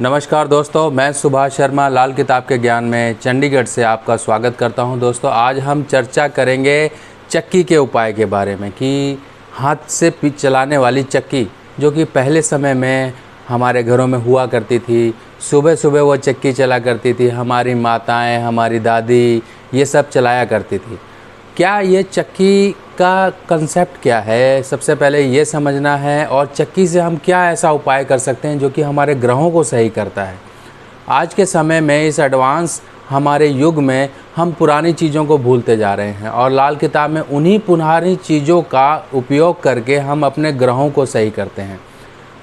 नमस्कार दोस्तों, मैं सुभाष शर्मा लाल किताब के ज्ञान में चंडीगढ़ से आपका स्वागत करता हूं। दोस्तों, आज हम चर्चा करेंगे चक्की के उपाय के बारे में कि हाथ से चलाने वाली चक्की जो कि पहले समय में हमारे घरों में हुआ करती थी। सुबह सुबह वो चक्की चला करती थी। हमारी माताएं, हमारी दादी ये सब चलाया करती थी। क्या ये चक्की का कंसेप्ट क्या है, सबसे पहले ये समझना है। और चक्की से हम क्या ऐसा उपाय कर सकते हैं जो कि हमारे ग्रहों को सही करता है। आज के समय में इस एडवांस हमारे युग में हम पुरानी चीज़ों को भूलते जा रहे हैं और लाल किताब में उन्हीं पुरानी चीज़ों का उपयोग करके हम अपने ग्रहों को सही करते हैं।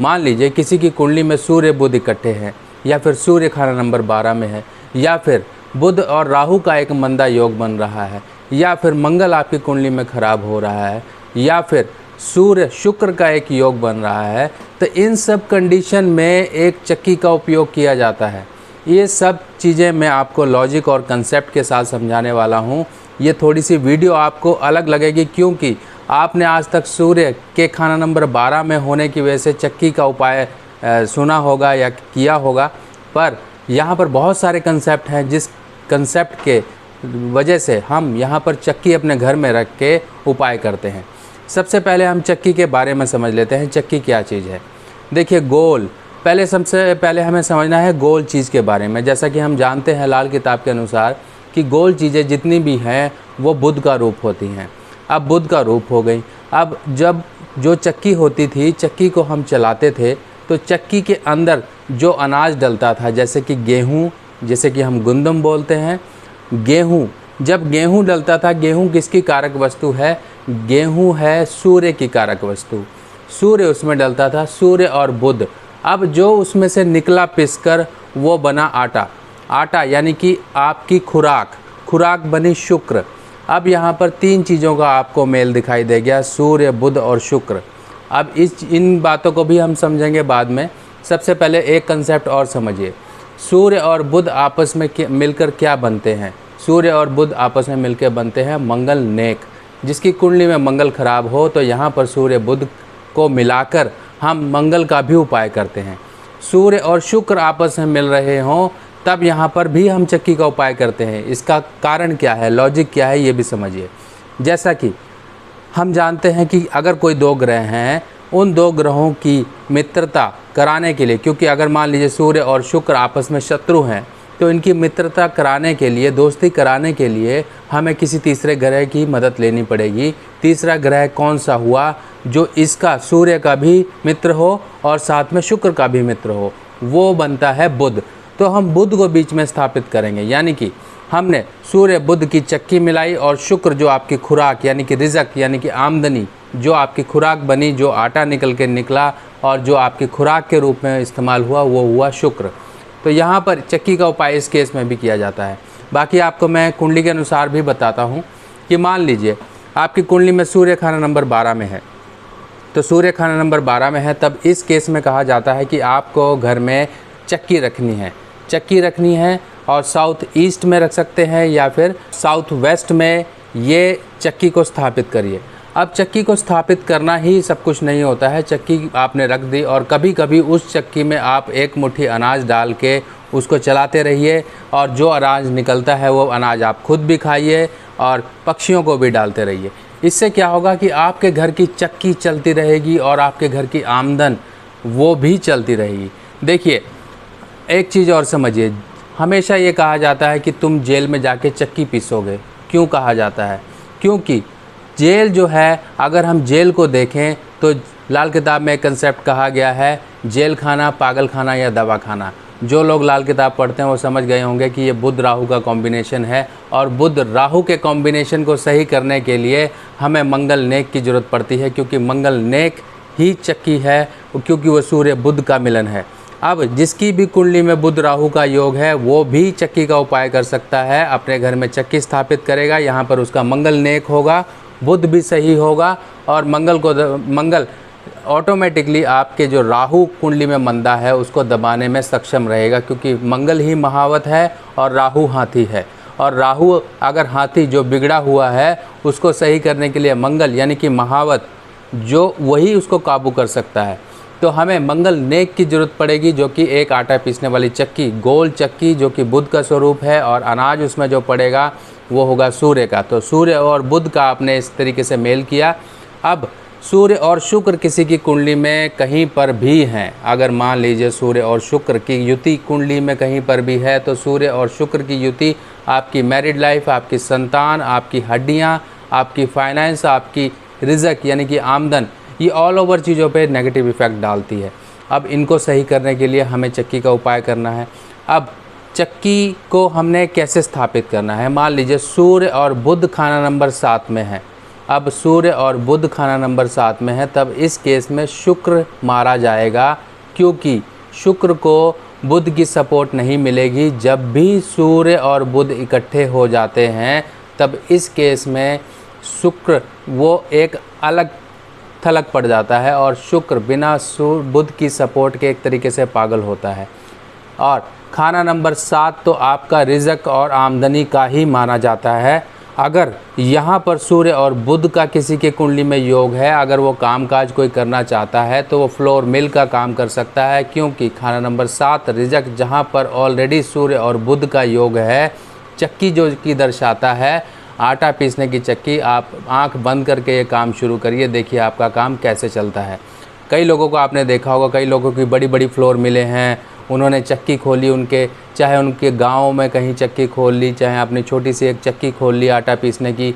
मान लीजिए किसी की कुंडली में सूर्य बुध इकट्ठे हैं, या फिर सूर्य खाना नंबर 12 में है, या फिर बुध और राहु का एक मंदा योग बन रहा है, या फिर मंगल आपकी कुंडली में ख़राब हो रहा है, या फिर सूर्य शुक्र का एक योग बन रहा है, तो इन सब कंडीशन में एक चक्की का उपयोग किया जाता है। ये सब चीज़ें मैं आपको लॉजिक और कंसेप्ट के साथ समझाने वाला हूँ। ये थोड़ी सी वीडियो आपको अलग लगेगी क्योंकि आपने आज तक सूर्य के खाना नंबर 12 में होने की वजह से चक्की का उपाय सुना होगा या किया होगा, पर यहाँ पर बहुत सारे कंसेप्ट हैं जिस कंसेप्ट के वजह से हम यहाँ पर चक्की अपने घर में रख के उपाय करते हैं। सबसे पहले हम चक्की के बारे में समझ लेते हैं, चक्की क्या चीज़ है। देखिए, गोल, सबसे पहले हमें समझना है गोल चीज़ के बारे में। जैसा कि हम जानते हैं लाल किताब के अनुसार कि गोल चीज़ें जितनी भी हैं वो बुध का रूप होती हैं। अब बुध का रूप हो गई। अब जब जो चक्की होती थी, चक्की को हम चलाते थे तो चक्की के अंदर जो अनाज डलता था, जैसे कि गेहूँ, जैसे कि हम गुंदम बोलते हैं, गेहूँ, जब गेहूँ डलता था, गेहूँ किसकी कारक वस्तु है? गेहूँ है सूर्य की कारक वस्तु। सूर्य उसमें डलता था, सूर्य और बुध। अब जो उसमें से निकला पिसकर वो बना आटा। आटा यानी कि आपकी खुराक बनी शुक्र। अब यहाँ पर तीन चीज़ों का आपको मेल दिखाई दे गया, सूर्य, बुध और शुक्र। अब इन बातों को भी हम समझेंगे बाद में। सबसे पहले एक कंसेप्ट और समझिए, सूर्य और बुध आपस में मिलकर क्या बनते हैं? सूर्य और बुध आपस में मिलकर बनते हैं मंगल नेक। जिसकी कुंडली में मंगल खराब हो तो यहाँ पर सूर्य बुध को मिलाकर हम मंगल का भी उपाय करते हैं। सूर्य और शुक्र आपस में मिल रहे हों तब यहाँ पर भी हम चक्की का उपाय करते हैं। इसका कारण क्या है, लॉजिक क्या है, ये भी समझिए। जैसा कि हम जानते हैं कि अगर कोई दो ग्रह हैं, उन दो ग्रहों की मित्रता कराने के लिए, क्योंकि अगर मान लीजिए सूर्य और शुक्र आपस में शत्रु हैं तो इनकी मित्रता कराने के लिए, दोस्ती कराने के लिए हमें किसी तीसरे ग्रह की मदद लेनी पड़ेगी। तीसरा ग्रह कौन सा हुआ? जो इसका सूर्य का भी मित्र हो और साथ में शुक्र का भी मित्र हो, वो बनता है बुध। तो हम बुध को बीच में स्थापित करेंगे, यानी कि हमने सूर्य बुध की चक्की मिलाई और शुक्र जो आपकी खुराक यानी कि रिज़क यानी कि आमदनी, जो आपकी खुराक बनी, जो आटा निकल के निकला और जो आपकी खुराक के रूप में इस्तेमाल हुआ, वो हुआ शुक्र। तो यहाँ पर चक्की का उपाय इस केस में भी किया जाता है। बाकी आपको मैं कुंडली के अनुसार भी बताता हूँ कि मान लीजिए आपकी कुंडली में सूर्य खाना नंबर 12 में है, तो सूर्य खाना नंबर 12 में है, तब इस केस में कहा जाता है कि आपको घर में चक्की रखनी है और साउथ ईस्ट में रख सकते हैं या फिर साउथ वेस्ट में ये चक्की को स्थापित करिए। अब चक्की को स्थापित करना ही सब कुछ नहीं होता है। चक्की आपने रख दी और कभी कभी उस चक्की में आप एक मुट्ठी अनाज डाल के उसको चलाते रहिए और जो अनाज निकलता है वो अनाज आप खुद भी खाइए और पक्षियों को भी डालते रहिए। इससे क्या होगा कि आपके घर की चक्की चलती रहेगी और आपके घर की आमदन वो भी चलती रहेगी। देखिए, एक चीज़ और समझिए, हमेशा ये कहा जाता है कि तुम जेल में जाके चक्की पीसोगे। क्यों कहा जाता है? क्योंकि जेल जो है, अगर हम जेल को देखें तो लाल किताब में एक कंसेप्ट कहा गया है, जेल खाना, पागल खाना या दवा खाना। जो लोग लाल किताब पढ़ते हैं वो समझ गए होंगे कि ये बुध राहु का कॉम्बिनेशन है और बुध राहु के कॉम्बिनेशन को सही करने के लिए हमें मंगल नेक की ज़रूरत पड़ती है, क्योंकि मंगल नेक ही चक्की है, क्योंकि वो सूर्य बुध का मिलन है। अब जिसकी भी कुंडली में बुध राहु का योग है वो भी चक्की का उपाय कर सकता है, अपने घर में चक्की स्थापित करेगा। यहाँ पर उसका मंगल नेक होगा, बुध भी सही होगा और मंगल ऑटोमेटिकली आपके जो राहु कुंडली में मंदा है उसको दबाने में सक्षम रहेगा, क्योंकि मंगल ही महावत है और राहु हाथी है। और राहु अगर हाथी जो बिगड़ा हुआ है उसको सही करने के लिए मंगल यानी कि महावत जो वही उसको काबू कर सकता है। तो हमें मंगल नेक की ज़रूरत पड़ेगी, जो कि एक आटा पीसने वाली चक्की, गोल चक्की, जो कि बुध का स्वरूप है, और अनाज उसमें जो पड़ेगा वो होगा सूर्य का। तो सूर्य और बुध का आपने इस तरीके से मेल किया। अब सूर्य और शुक्र किसी की कुंडली में कहीं पर भी हैं, अगर मान लीजिए सूर्य और शुक्र की युति कुंडली में कहीं पर भी है, तो सूर्य और शुक्र की युति आपकी मैरिड लाइफ, आपकी संतान, आपकी हड्डियाँ, आपकी फाइनेंस, आपकी रिज़क यानी कि आमदन, ये ऑल ओवर चीज़ों पे नेगेटिव इफ़ेक्ट डालती है। अब इनको सही करने के लिए हमें चक्की का उपाय करना है। अब चक्की को हमने कैसे स्थापित करना है? मान लीजिए सूर्य और बुध खाना नंबर 7 में है। अब सूर्य और बुध खाना नंबर 7 में है, तब इस केस में शुक्र मारा जाएगा, क्योंकि शुक्र को बुध की सपोर्ट नहीं मिलेगी। जब भी सूर्य और बुध इकट्ठे हो जाते हैं, तब इस केस में शुक्र वो एक अलग थलग पड़ जाता है, और शुक्र बिना बुध की सपोर्ट के एक तरीके से पागल होता है। और खाना नंबर 7 तो आपका रिज़क और आमदनी का ही माना जाता है। अगर यहाँ पर सूर्य और बुध का किसी के कुंडली में योग है, अगर वो कामकाज कोई करना चाहता है, तो वो फ्लोर मिल का काम कर सकता है, क्योंकि खाना नंबर 7 रिज़क जहाँ पर ऑलरेडी सूर्य और बुध का योग है। चक्की जो कि दर्शाता है आटा पीसने की चक्की। आप आंख बंद करके ये काम शुरू करिए, देखिए आपका काम कैसे चलता है। कई लोगों को आपने देखा होगा, कई लोगों की बड़ी बड़ी फ्लोर मिले हैं, उन्होंने चक्की खोली, चाहे उनके गांव में कहीं चक्की खोल ली, चाहे अपनी छोटी सी एक चक्की खोल ली आटा पीसने की,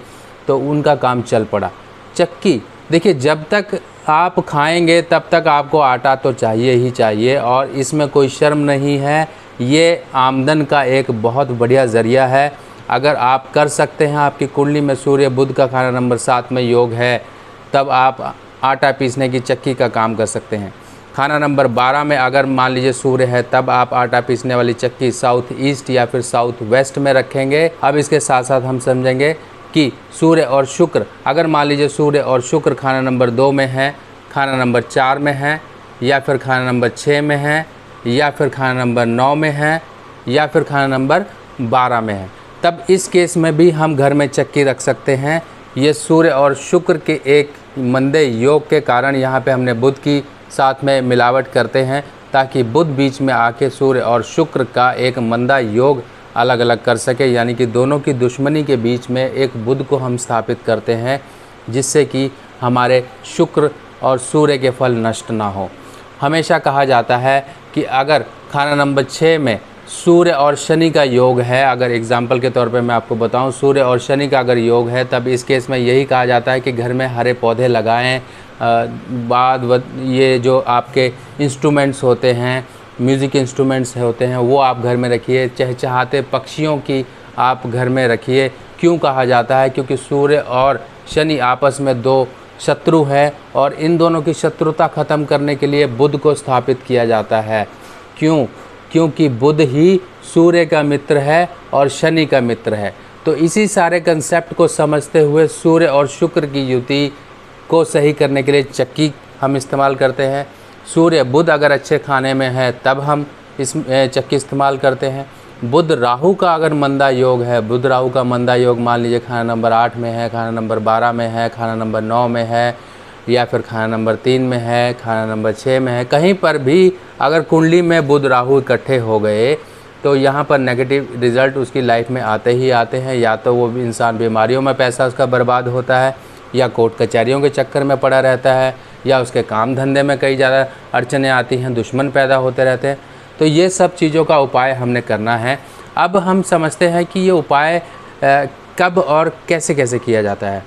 तो उनका काम चल पड़ा। चक्की देखिए, जब तक आप खाएंगे तब तक आपको आटा तो चाहिए ही चाहिए, और इसमें कोई शर्म नहीं है। ये आमदन का एक बहुत बढ़िया ज़रिया है। अगर आप कर सकते हैं, आपकी कुंडली में सूर्य बुध का खाना नंबर 7 में योग है, तब आप आटा पीसने की चक्की का काम कर सकते हैं। खाना नंबर 12 में अगर मान लीजिए सूर्य है, तब आप आटा पीसने वाली चक्की साउथ ईस्ट या फिर साउथ वेस्ट में रखेंगे। अब इसके साथ साथ हम समझेंगे कि सूर्य और शुक्र, अगर मान लीजिए सूर्य और शुक्र खाना नंबर 2 में है, खाना नंबर 4 में है, या फिर खाना नंबर 6 में है, या फिर खाना नंबर 9 में है, या फिर खाना नंबर 12 में है, तब इस केस में भी हम घर में चक्की रख सकते हैं। ये सूर्य और शुक्र के एक मंदे योग के कारण यहाँ पे हमने बुध की साथ में मिलावट करते हैं, ताकि बुध बीच में आके सूर्य और शुक्र का एक मंदा योग अलग अलग कर सके, यानी कि दोनों की दुश्मनी के बीच में एक बुध को हम स्थापित करते हैं, जिससे कि हमारे शुक्र और सूर्य के फल नष्ट ना हो। हमेशा कहा जाता है कि अगर खाना नंबर 6 में सूर्य और शनि का योग है, अगर एग्जाम्पल के तौर पे मैं आपको बताऊं, सूर्य और शनि का अगर योग है, तब इस केस में यही कहा जाता है कि घर में हरे पौधे लगाएं। ये जो आपके इंस्ट्रूमेंट्स होते हैं, म्यूज़िक इंस्ट्रूमेंट्स होते हैं, वो आप घर में रखिए। चहचहाते पक्षियों की आप घर में रखिए। क्यों कहा जाता है? क्योंकि सूर्य और शनि आपस में 2 शत्रु हैं, और इन दोनों की शत्रुता ख़त्म करने के लिए बुध को स्थापित किया जाता है। क्योंकि बुध ही सूर्य का मित्र है और शनि का मित्र है। तो इसी सारे कंसेप्ट को समझते हुए सूर्य और शुक्र की युति को सही करने के लिए चक्की हम इस्तेमाल करते हैं। सूर्य बुध अगर अच्छे खाने में है, तब हम इस चक्की इस्तेमाल करते हैं। बुध राहु का अगर मंदा योग है, बुध राहु का मंदा योग मान लीजिए खाना नंबर 8 में है, खाना नंबर 12 में है, खाना नंबर 9 में है, या फिर खाना नंबर 3 में है, खाना नंबर 6 में है, कहीं पर भी अगर कुंडली में बुध राहु इकट्ठे हो गए, तो यहाँ पर नेगेटिव रिज़ल्ट उसकी लाइफ में आते ही आते हैं। या तो वो इंसान बीमारियों में पैसा उसका बर्बाद होता है, या कोर्ट कचहरियों के चक्कर में पड़ा रहता है, या उसके काम धंधे में कई ज़्यादा अड़चनें आती हैं, दुश्मन पैदा होते रहते हैं। तो ये सब चीज़ों का उपाय हमने करना है। अब हम समझते हैं कि ये उपाय कब और कैसे कैसे किया जाता है।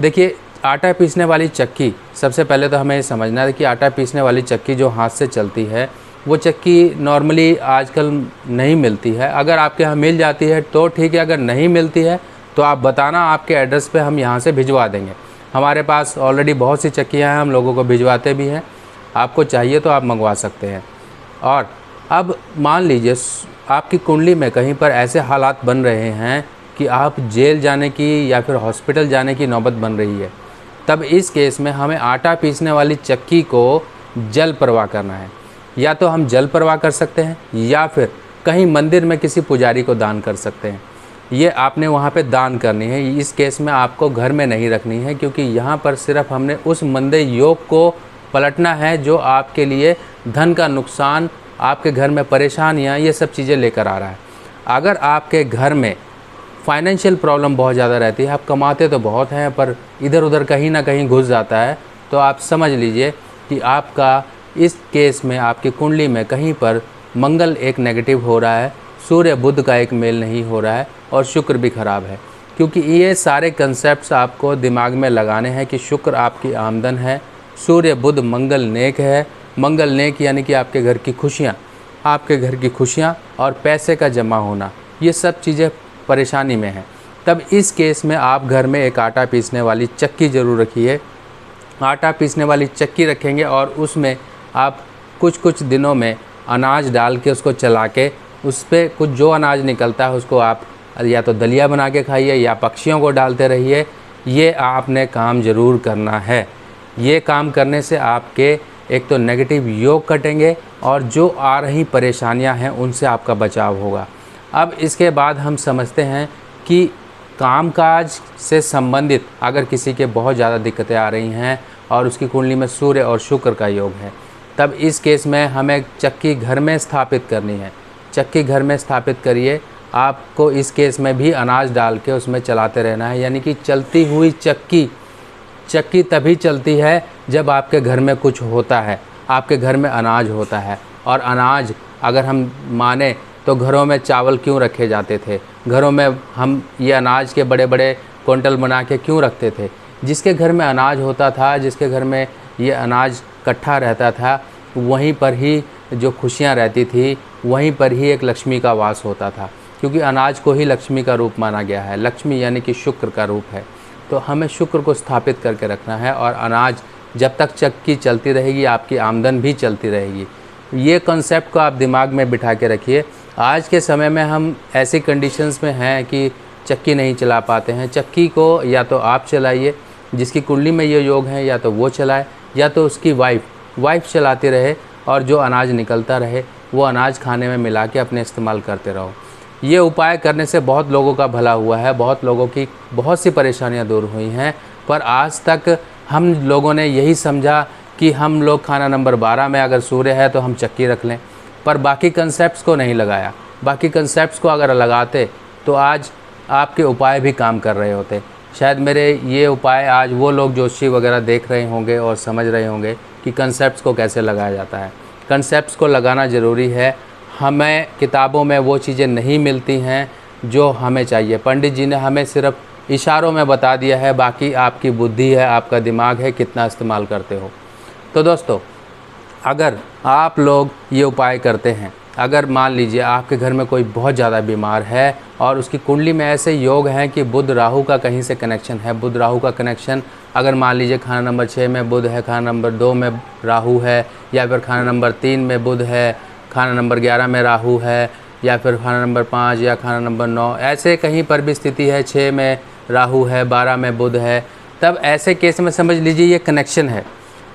देखिए, आटा पीसने वाली चक्की, सबसे पहले तो हमें ये समझना है कि आटा पीसने वाली चक्की जो हाथ से चलती है, वो चक्की नॉर्मली आजकल नहीं मिलती है। अगर आपके यहाँ मिल जाती है तो ठीक है, अगर नहीं मिलती है तो आप बताना, आपके एड्रेस पे हम यहाँ से भिजवा देंगे। हमारे पास ऑलरेडी बहुत सी चक्कियाँ हैं, हम लोगों को भिजवाते भी हैं। आपको चाहिए तो आप मंगवा सकते हैं। और अब मान लीजिए आपकी कुंडली में कहीं पर ऐसे हालात बन रहे हैं कि आप जेल जाने की या फिर हॉस्पिटल जाने की नौबत बन रही है, तब इस केस में हमें आटा पीसने वाली चक्की को जल प्रवाह करना है। या तो हम जल प्रवाह कर सकते हैं, या फिर कहीं मंदिर में किसी पुजारी को दान कर सकते हैं। ये आपने वहाँ पे दान करनी है। इस केस में आपको घर में नहीं रखनी है, क्योंकि यहाँ पर सिर्फ हमने उस मंदे योग को पलटना है जो आपके लिए धन का नुकसान, आपके घर में परेशानियाँ, ये सब चीज़ें लेकर आ रहा है। अगर आपके घर में फाइनेंशियल प्रॉब्लम बहुत ज़्यादा रहती है, आप कमाते तो बहुत हैं पर इधर उधर कहीं ना कहीं घुस जाता है, तो आप समझ लीजिए कि आपका इस केस में आपकी कुंडली में कहीं पर मंगल एक नेगेटिव हो रहा है, सूर्य बुध का एक मेल नहीं हो रहा है और शुक्र भी ख़राब है। क्योंकि ये सारे कंसेप्ट्स आपको दिमाग में लगाने हैं कि शुक्र आपकी आमदन है, सूर्य बुध मंगल नेक है। मंगल नेक यानी कि आपके घर की खुशियाँ, आपके घर की खुशियाँ और पैसे का जमा होना, ये सब चीज़ें परेशानी में हैं। तब इस केस में आप घर में एक आटा पीसने वाली चक्की ज़रूर रखिए। आटा पीसने वाली चक्की रखेंगे और उसमें आप कुछ दिनों में अनाज डाल के उसको चला के उस पर कुछ जो अनाज निकलता है उसको आप या तो दलिया बना के खाइए या पक्षियों को डालते रहिए। ये आपने काम ज़रूर करना है। ये काम करने से आपके एक तो नेगेटिव योग कटेंगे और जो आ रही परेशानियां हैं उनसे आपका बचाव होगा। अब इसके बाद हम समझते हैं कि कामकाज से संबंधित अगर किसी के बहुत ज़्यादा दिक्कतें आ रही हैं और उसकी कुंडली में सूर्य और शुक्र का योग है, तब इस केस में हमें चक्की घर में स्थापित करनी है। चक्की घर में स्थापित करिए। आपको इस केस में भी अनाज डाल के उसमें चलाते रहना है। यानी कि चलती हुई चक्की तभी चलती है जब आपके घर में कुछ होता है, आपके घर में अनाज होता है। और अनाज अगर हम माने तो घरों में चावल क्यों रखे जाते थे, घरों में हम ये अनाज के बड़े बड़े क्विंटल बना के क्यों रखते थे? जिसके घर में अनाज होता था, जिसके घर में ये अनाज इकट्ठा रहता था, वहीं पर ही जो खुशियाँ रहती थी, वहीं पर ही एक लक्ष्मी का वास होता था। क्योंकि अनाज को ही लक्ष्मी का रूप माना गया है। लक्ष्मी यानी कि शुक्र का रूप है। तो हमें शुक्र को स्थापित करके रखना है और अनाज जब तक चक्की चलती रहेगी आपकी आमदन भी चलती रहेगी। ये कॉन्सेप्ट को आप दिमाग में बिठा के रखिए। आज के समय में हम ऐसी कंडीशंस में हैं कि चक्की नहीं चला पाते हैं। चक्की को या तो आप चलाइए, जिसकी कुंडली में ये योग है, या तो वो चलाए, या तो उसकी वाइफ चलाती रहे और जो अनाज निकलता रहे वो अनाज खाने में मिला के अपने इस्तेमाल करते रहो। ये उपाय करने से बहुत लोगों का भला हुआ है, बहुत लोगों की बहुत सी परेशानियां दूर हुई हैं। पर आज तक हम लोगों ने यही समझा कि हम लोग खाना नंबर 12 में अगर सूर्य है तो हम चक्की रख लें, पर बाकी कंसेप्ट्स को नहीं लगाया। बाकी कंसेप्ट्स को अगर लगाते तो आज आपके उपाय भी काम कर रहे होते। शायद मेरे ये उपाय आज वो लोग ज्योतिषी वगैरह देख रहे होंगे और समझ रहे होंगे कि कंसेप्ट्स को कैसे लगाया जाता है। कंसेप्ट्स को लगाना ज़रूरी है। हमें किताबों में वो चीज़ें नहीं मिलती हैं जो हमें चाहिए। पंडित जी ने हमें सिर्फ इशारों में बता दिया है, बाकी आपकी बुद्धि है, आपका दिमाग है, कितना इस्तेमाल करते हो। तो दोस्तों, अगर आप लोग ये उपाय करते हैं, अगर मान लीजिए आपके घर में कोई बहुत ज़्यादा बीमार है और उसकी कुंडली में ऐसे योग हैं कि बुध राहु का कहीं से कनेक्शन है, बुध राहु का कनेक्शन अगर मान लीजिए खाना नंबर 6 में बुध है, खाना नंबर 2 में राहु है, या फिर खाना नंबर 3 में बुध है, खाना नंबर 11 में राहु है, या फिर खाना नंबर 5 या खाना नंबर 9, ऐसे कहीं पर भी स्थिति है, 6 में राहु है, 12 में बुध है, तब ऐसे केस में समझ लीजिए ये कनेक्शन है।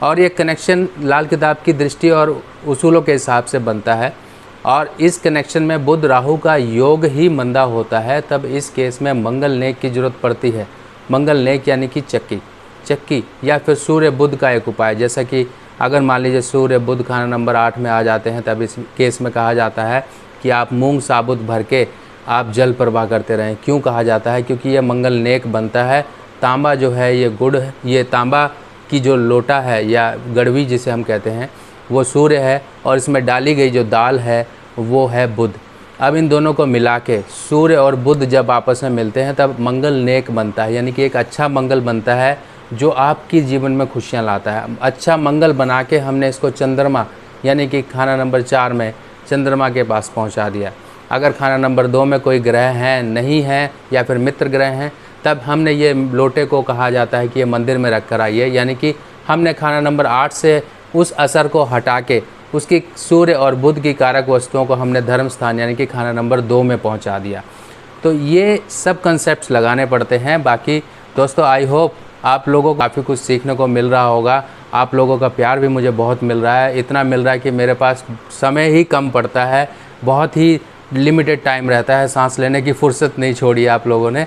और ये कनेक्शन लाल किताब की दृष्टि और उसूलों के हिसाब से बनता है और इस कनेक्शन में बुध राहु का योग ही मंदा होता है। तब इस केस में मंगल नेक की ज़रूरत पड़ती है। मंगल नेक यानी कि चक्की या फिर सूर्य बुध का एक उपाय। जैसा कि अगर मान लीजिए सूर्य बुध खाना नंबर 8 में आ जाते हैं, तब इस केस में कहा जाता है कि आप मूंग साबुत भर के आप जल प्रवाह करते रहें। क्यों कहा जाता है? क्योंकि ये मंगल नेक बनता है। तांबा जो है ये गुड़ है, ये तांबा की जो लोटा है या गड़वी जिसे हम कहते हैं वो सूर्य है और इसमें डाली गई जो दाल है वो है बुध। अब इन दोनों को मिला के सूर्य और बुध जब आपस में मिलते हैं तब मंगल नेक बनता है, यानी कि एक अच्छा मंगल बनता है जो आपकी जीवन में खुशियाँ लाता है। अच्छा मंगल बना के हमने इसको चंद्रमा यानी कि खाना नंबर 4 में चंद्रमा के पास पहुंचा दिया। अगर खाना नंबर 2 में कोई ग्रह हैं नहीं है या फिर मित्र ग्रह हैं, तब हमने ये लोटे को कहा जाता है कि ये मंदिर में रख कर आइए, यानी कि हमने खाना नंबर 8 से उस असर को हटा के उसकी सूर्य और बुध की कारक वस्तुओं को हमने धर्म स्थान यानी कि खाना नंबर 2 में पहुंचा दिया। तो ये सब कंसेप्ट्स लगाने पड़ते हैं। बाकी दोस्तों, आई होप आप लोगों को काफ़ी कुछ सीखने को मिल रहा होगा। आप लोगों का प्यार भी मुझे बहुत मिल रहा है, इतना मिल रहा है कि मेरे पास समय ही कम पड़ता है, बहुत ही लिमिटेड टाइम रहता है, सांस लेने की फुर्सत नहीं छोड़ी आप लोगों ने।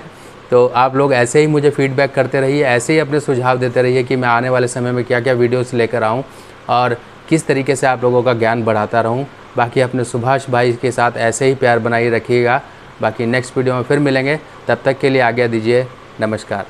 तो आप लोग ऐसे ही मुझे फीडबैक करते रहिए, ऐसे ही अपने सुझाव देते रहिए कि मैं आने वाले समय में क्या क्या वीडियोस लेकर आऊँ और किस तरीके से आप लोगों का ज्ञान बढ़ाता रहूँ। बाकी अपने सुभाष भाई के साथ ऐसे ही प्यार बनाए रखिएगा। बाकी नेक्स्ट वीडियो में फिर मिलेंगे, तब तक के लिए आज्ञा दीजिए। नमस्कार।